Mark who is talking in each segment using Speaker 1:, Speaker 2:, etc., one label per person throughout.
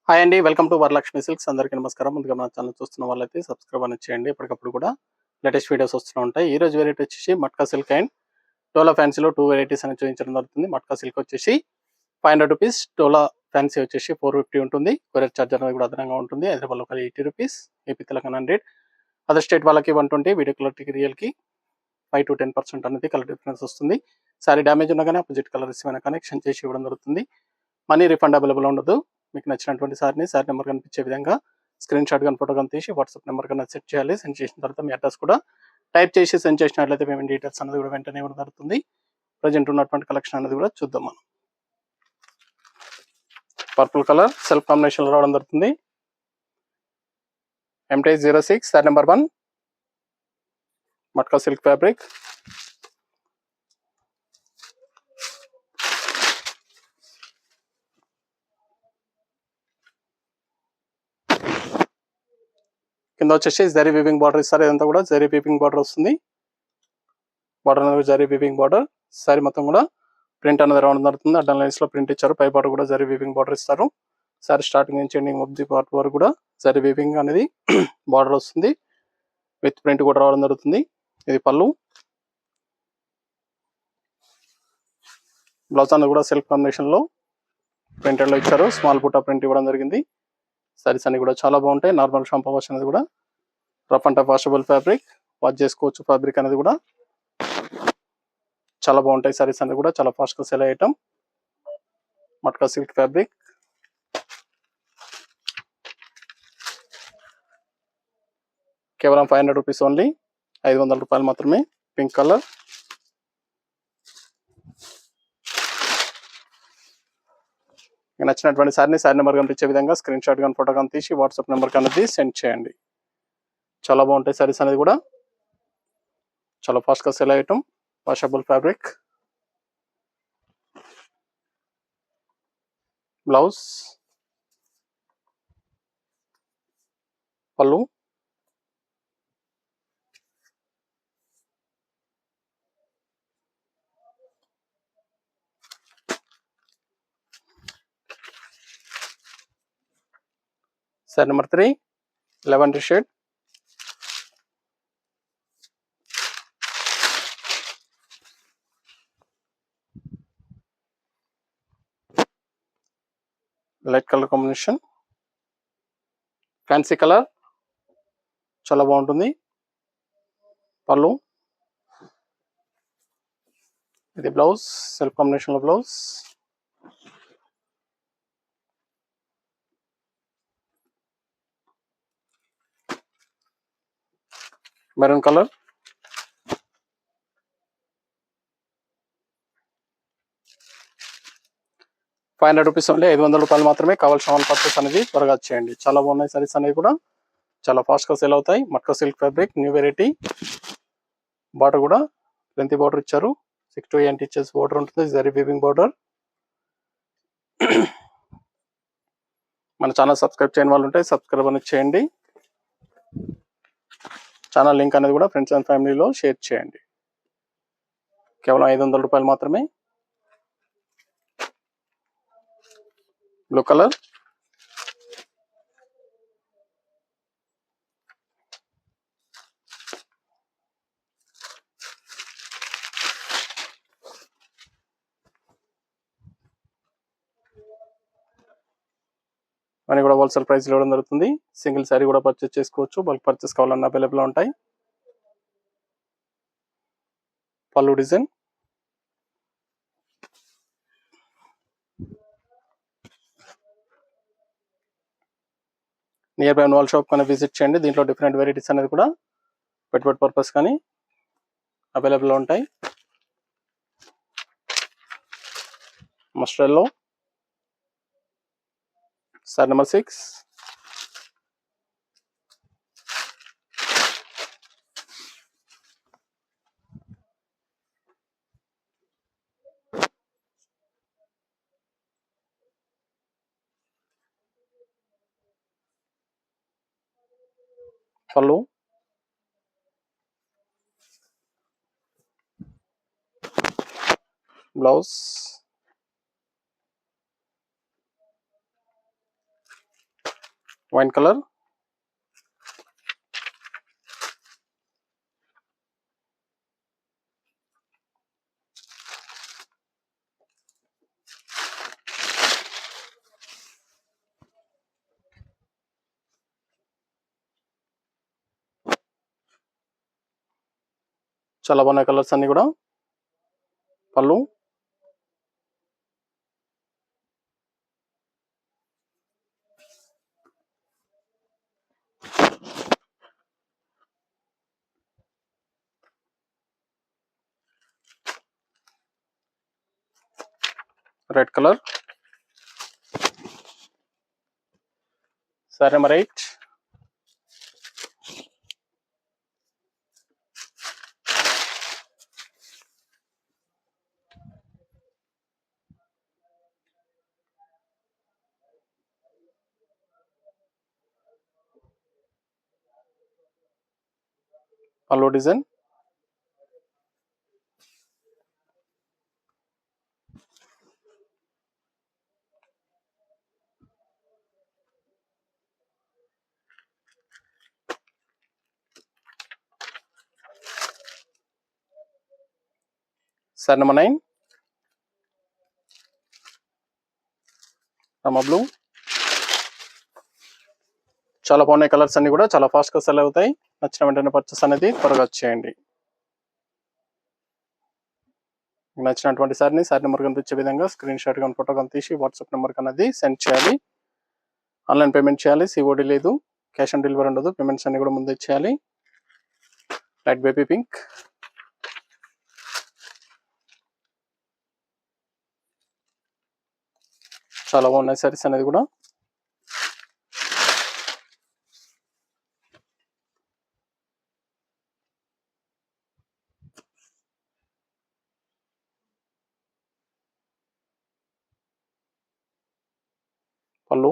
Speaker 1: Hi అండి. Welcome to Varalakshmi silks. అందరికీ నమస్కారం. ముందుగా మన ఛానల్ చూస్తున్న వాళ్ళైతే సబ్స్క్రైబ్ అనేది చేయండి. ఎప్పటికప్పుడు కూడా లేటెస్ట్ వీడియోస్ వస్తూ ఉంటాయి. ఈ రోజు వెరైటీ వచ్చేసి మట్కా సిల్క్ అండ్ డోలా ఫ్యాన్సీలో 2 వెరైటీస్ అనేది చూపించడం జరుగుతుంది. మట్కా సిల్క్ వచ్చేసి ₹500, డోలా ఫ్యాన్సీ వచ్చేసి 450 ఉంటుంది. కొరియర్ చార్జర్ అనేది కూడా అదనంగా ఉంటుంది. Hyderabad local ₹80, AP Telangana 100, other state వాళ్ళకి 120, వీడియో క్లారిటీకి రియల్కి 5 to 10% అనేది కలర్ డిఫరెన్స్ వస్తుంది. సారీ డ్యామేజ్ ఉన్నా కానీ అపోజిట్ కలర్ రిసీవ్ కానీ ఎక్స్చేంజ్ చేసి ఇవ్వడం జరుగుతుంది. మనీ రిఫండ్ అవైలబుల్ ఉండదు. మీకు నచ్చినటువంటి సారీ నెంబర్ కనిపించే విధంగా స్క్రీన్ షాట్ కానీ ఫోటో కానీ తీసి వాట్సాప్ నెంబర్ కన్నా సెట్ చేయాలి. సెండ్ చేసిన తర్వాత మీ అడ్రస్ కూడా టైప్ చేసి సెండ్ చేసినట్లయితే పేమెంట్ డీటెయిల్స్ అనేది కూడా వెంటనే ఇవ్వడం జరుగుతుంది. ప్రజెంట్ ఉన్నటువంటి కలెక్షన్ అనేది కూడా చూద్దాం. మనం పర్పుల్ కలర్ సెల్ఫ్ కాంబినేషన్ లో రావడం జరుగుతుంది. MT06 sorry number 1 matka silk fabric. కింద వచ్చేసి జరీ వీవింగ్ బార్డర్ ఇస్తారు. ఇదంతా కూడా జరీ వీవింగ్ బార్డర్ వస్తుంది. బార్డర్ అనేది జరీ వీవింగ్ బార్డర్. సారీ మొత్తం కూడా ప్రింట్ అనేది రావడం జరుగుతుంది. అడ్డం లైన్స్ లో ప్రింట్ ఇచ్చారు. పై బార్డర్ కూడా జరీ వీవింగ్ బార్డర్ ఇస్తారు. సారీ స్టార్టింగ్ నుంచి ఎండింగ్ ఆఫ్ ది పార్ట్ వరకు కూడా జరీ వీవింగ్ అనేది బార్డర్ వస్తుంది. విత్ ప్రింట్ కూడా రావడం జరుగుతుంది. ఇది పళ్ళు. బ్లౌజ్ అనేది కూడా సెల్ఫ్ కాంబినేషన్ లో ప్రింటెడ్ లో ఇచ్చారు. స్మాల్ బుట్టా ప్రింట్ ఇవ్వడం జరిగింది. సారీస్ అన్ని కూడా చాలా బాగుంటాయి. నార్మల్ షాంపూ వాష్ అనేది కూడా rough and tough washable fabric. Wash చేసుకోవచ్చు. ఫ్యాబ్రిక్ అనేది కూడా చాలా బాగుంటాయి. సారీస్ అనేది కూడా చాలా ఫాస్ట్ గా సెల్ అయ్యటం. Matka silk fabric. కేవలం ₹500 ఓన్లీ. ₹500 మాత్రమే. Pink colour. నచ్చినటువంటి సారీ నెంబర్ కనిపించే విధంగా స్క్రీన్ షాట్ కానీ ఫోటో కానీ తీసి వాట్సాప్ నెంబర్ అనేది సెండ్ చేయండి. చాలా బాగుంటాయి సారీస్ అనేది కూడా చాలా ఫాస్ట్ గా సెల్ అయ్యటం. Washable fabric. బ్లౌజ్, పళ్ళు, sari number 3 lavender shade. Light colour combination. Fancy colour చాలా బాగుంటుంది. పళ్ళు, ఇది బ్లౌజ్ సెల్ఫ్ కాంబినేషన్ లో బ్లౌజ్. Maroon colour. ₹500 ఓన్లీ. ₹500 మాత్రమే. కావాల్సిన వాళ్ళ పర్చేస్ అనేది త్వరగా చేయండి. చాలా బాగున్నాయి సారీస్ అనేవి కూడా చాలా ఫాస్ట్ గా సేల్ అవుతాయి. Matka silk fabric new variety. Border కూడా లెంతీ బార్డర్ ఇచ్చారు. 6 to 8 inches బార్డర్ ఉంటుంది. Zari weaving border. మన ఛానల్ సబ్స్క్రైబ్ చేయని వాళ్ళు ఉంటే సబ్స్క్రైబ్ అనేది చేయండి. ఛానల్ లింక్ అనేది కూడా ఫ్రెండ్స్ అండ్ ఫ్యామిలీలో షేర్ చేయండి. కేవలం ₹500 మాత్రమే. Blue colour. అని కూడా హోల్సేల్ ప్రైస్ ఇవ్వడం జరుగుతుంది. సింగిల్ శారీ కూడా పర్చేస్ చేసుకోవచ్చు. బల్క్ పర్చేస్ కావాలన్నా అవైలబుల్ ఉంటాయి. పళ్ళు design. Near by wall shop కానీ విజిట్ చేయండి. దీంట్లో డిఫరెంట్ వెరైటీస్ అనేది కూడా పెట్టుబడి పర్పస్ కానీ అవైలబుల్ ఉంటాయి. మస్టర్డ్ లో సారీ నెంబర్ 6. పళ్ళు, బ్లౌజ్, వైన్ కలర్, చాలా బాగున్నాయి కలర్స్ అన్ని కూడా. పళ్ళు, రెడ్ కలర్, సారీ నెంబర్ 8, పళ్ళు డిజైన్, సారీ నెంబర్ 9, రమా బ్లూ. చాలా బాగున్నాయి కలర్స్ అన్ని కూడా, చాలా ఫాస్ట్గా సెల్ అవుతాయి. నచ్చిన వెంటనే పర్చేస్ అనేది త్వరగా చేయండి. నచ్చినటువంటి సారీ నెంబర్ కనిపించే విధంగా స్క్రీన్ షాట్ కానీ ఫోటో కానీ తీసి వాట్సాప్ నెంబర్ అనేది సెండ్ చేయాలి. ఆన్లైన్ పేమెంట్ చేయాలి, సిఓడి లేదు, క్యాష్ ఆన్ డెలివరీ ఉండదు. పేమెంట్స్ అన్ని కూడా ముందే చేయాలి. లైట్ బేబీ పింక్, చాలా బాగున్నాయి సారీస్ అనేది కూడా. పళ్ళు,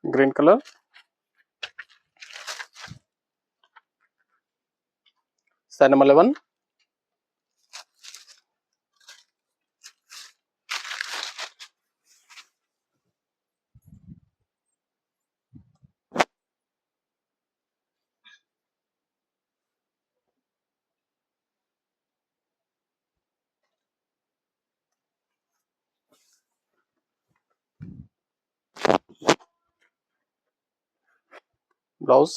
Speaker 1: green colour, sorry number 11, blouse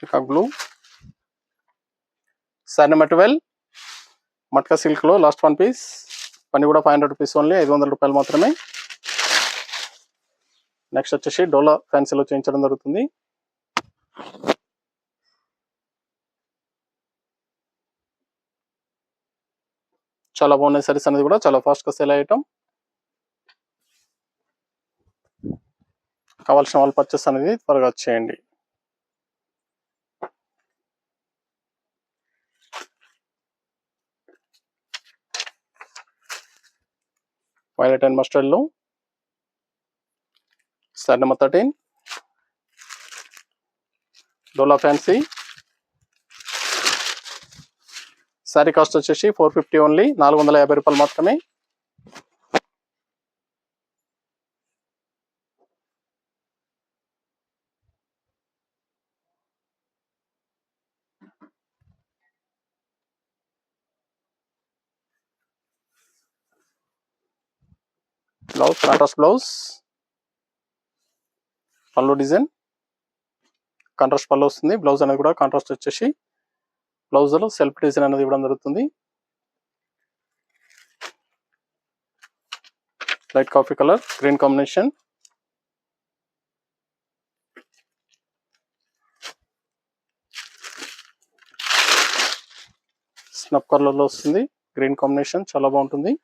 Speaker 1: peacock blue, sorry number 12, matka silk లో లాస్ట్ 1 పీస్. పని కూడా 500 రూపీస్ ఓన్లీ, 500 రూపాయలు మాత్రమే. నెక్స్ట్ వచ్చేసి డోలా ఫ్యాన్సీలో చేయించడం జరుగుతుంది. చాలా బాగున్నాయి సారీస్ అనేది కూడా, చాలా ఫాస్ట్గా సేల్ అయ్యటం. కావాల్సిన వాళ్ళు పర్చేస్ అనేది త్వరగా చేయండి. వైలెట్ అండ్ మస్టర్డ్ లో సారీ నెంబర్ 13, డోలా ఫ్యాన్సీ. సారీ కాస్ట్ వచ్చేసి 450 ఓన్లీ, 450 రూపాయలు మాత్రమే. బ్లౌజ్ కాంట్రాస్ట్ బ్లౌజ్, పళ్ళు డిజైన్ కాంట్రాస్ట్ పళ్ళు వస్తుంది. బ్లౌజ్ అనేది కూడా కాంట్రాస్ట్ వచ్చేసి బ్లౌజ్ లో సెల్ఫ్ డిజైన్ అనేది ఇవ్వడం జరుగుతుంది. Light coffee colour, green combination. స్నప్ కలర్ లో వస్తుంది, గ్రీన్ కాంబినేషన్ చాలా బాగుంటుంది,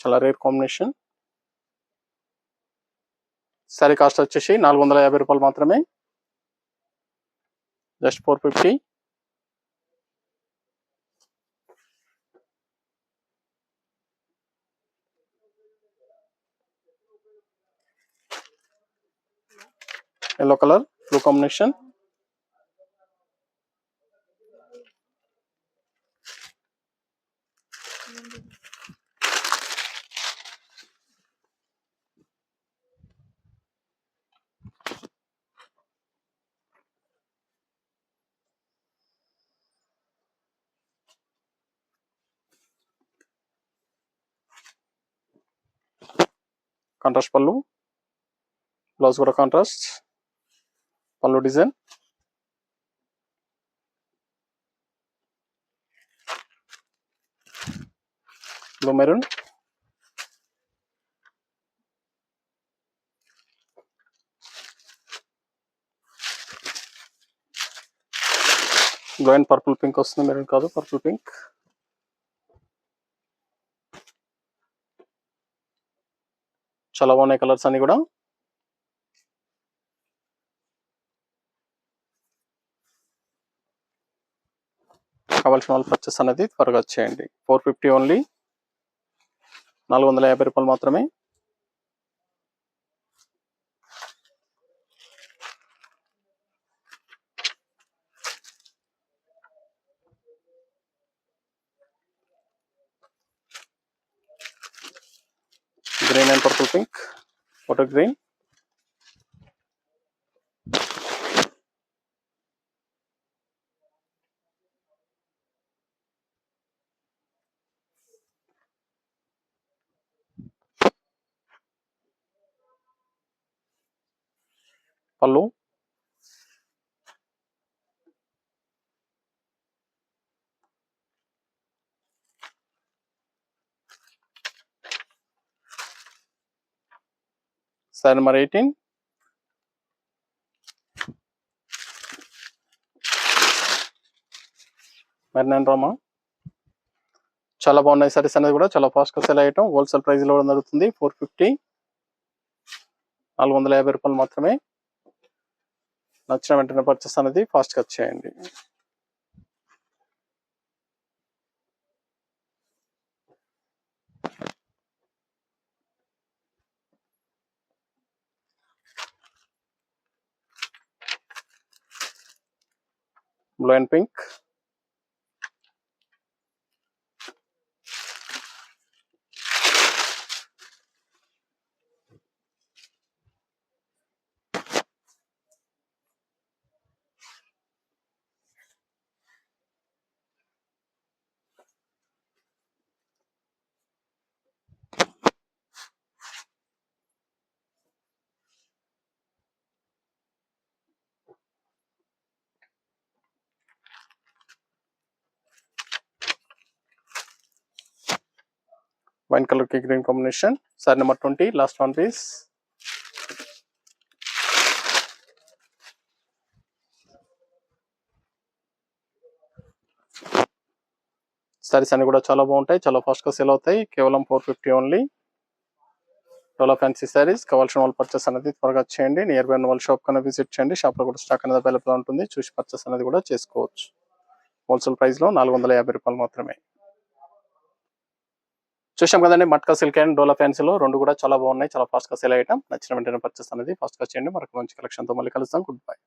Speaker 1: చాలా రేర్ కాంబినేషన్. సారీ కాస్ట్ వచ్చేసి 450 రూపాయలు మాత్రమే, just 450. yellow color, blue combination, contrast పళ్ళు, బ్లౌజ్ కూడా కాంట్రాస్ట్, పళ్ళు design, blue maroon, blue and purple pink వస్తుంది, మెరూన్ కాదు పర్పుల్ పింక్, చాలా బాగున్నాయి కలర్స్ అన్ని కూడా. కావాల్సిన వాళ్ళు పర్చేస్ అనేది త్వరగా వచ్చేయండి. 450 ఓన్లీ, 450 రూపాయలు మాత్రమే. Green and purple pink, water green, పళ్ళు, సారీ నెంబర్ 18, మెరూన్ రామా. చాలా బాగున్నాయి సారీస్ అనేది కూడా, చాలా ఫాస్ట్ గా సెల్ అయ్యటం. హోల్సేల్ ప్రైస్ లో జరుగుతుంది. 450, 450 రూపాయలు మాత్రమే. నచ్చిన వెంటనే పర్చేస్ అనేది ఫాస్ట్ గా వచ్చేయండి. Blue and pink, wine colour కి green combination. Sari number 20, last one piece. Saris అన్ని కూడా చాలా బాగుంటాయి, చాలా ఫాస్ట్ గా సేల్ అవుతాయి. కేవలం 450 ఓన్లీ. డోలా ఫ్యాన్సీ సారీస్. కావాల్సిన వాళ్ళు పర్చేస్ అనేది త్వరగా చేయండి. నియర్ బై ఉన్న వాళ్ళ షాప్ కన్నా విజిట్ చేయండి. షాప్ లో కూడా స్టాక్ అనేది అవైలబుల్ ఉంటుంది, చూసి పర్చేస్ అనేది కూడా చేసుకోవచ్చు. హోల్సేల్ ప్రైస్ లో 450 రూపాయలు మాత్రమే. చూసాం కదండి, మట్కా సిల్క్ అండ్ డోలా ఫ్యాన్సీలో రెండు కూడా చాలా బాగున్నాయి, చాలా ఫాస్ట్ గా సేల్ అయ్యటం. నచ్చిన వెంటనే పర్చేస్ అనేది ఫాస్ట్ గా చేయండి. మరొక మంచి కలెక్షన్ తో మళ్ళీ కలుస్తాం. Good bye.